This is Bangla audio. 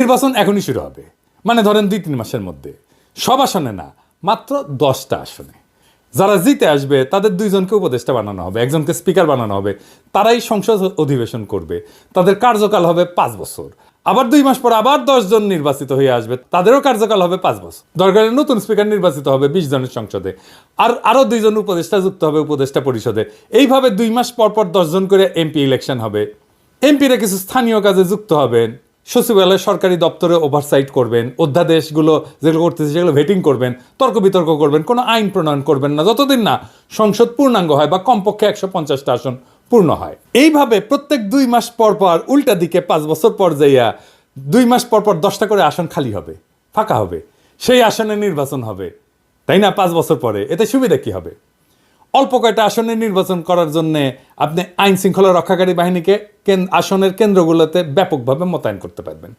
নির্বাচন এখনই শুরু হবে, মানে ধরেন 2-3 মাসের মধ্যে। সব আসনে না, মাত্র 10টা আসনে। যারা জিতে আসবে তাদের 2জনকে উপদেষ্টা বানানো হবে, একজনকে স্পিকার বানানো হবে। তারাই সংসদ অধিবেশন করবে, তাদের কার্যকাল হবে 5 বছর। আবার 2 মাস পর আবার 10 জন নির্বাচিত হয়ে আসবে, তাদেরও কার্যকাল হবে 5 বছর। দরকারে নতুন স্পিকার নির্বাচিত হবে 20 জনের সংসদে, আর আরো 2 জন উপদেষ্টা যুক্ত হবে উপদেষ্টা পরিষদে। এইভাবে 2 মাস পর পর 10 জন করে এমপি ইলেকশন হবে। এমপিরা কিছু স্থানীয় কাজে যুক্ত হবেন, সচিবালয় সরকারি দপ্তরে ওভারসাইট করবেন, অধ্যাদেশগুলো যেগুলো করতেছে সেগুলো ভেটিং করবেন, তর্ক বিতর্ক করবেন, কোনো আইন প্রণয়ন করবেন না যতদিন না সংসদ পূর্ণাঙ্গ হয় বা কমপক্ষে 150টা আসন পূর্ণ হয়। এইভাবে প্রত্যেক 2 মাস পর পর উল্টা দিকে 5 বছর পর যাইয়া 2 মাস পর পর 10টা করে আসন খালি হবে, ফাঁকা হবে, সেই আসনে নির্বাচন হবে, তাই না? 5 বছর পরে এতে সুবিধা কি হবে? অল্প কয়টা আসনে নির্বাচন করার জন্য আপনি আইন শৃঙ্খলা রক্ষাকারী বাহিনীকে আসনের কেন্দ্রগুলোতে ব্যাপকভাবে মোতায়েন করতে পারবেন।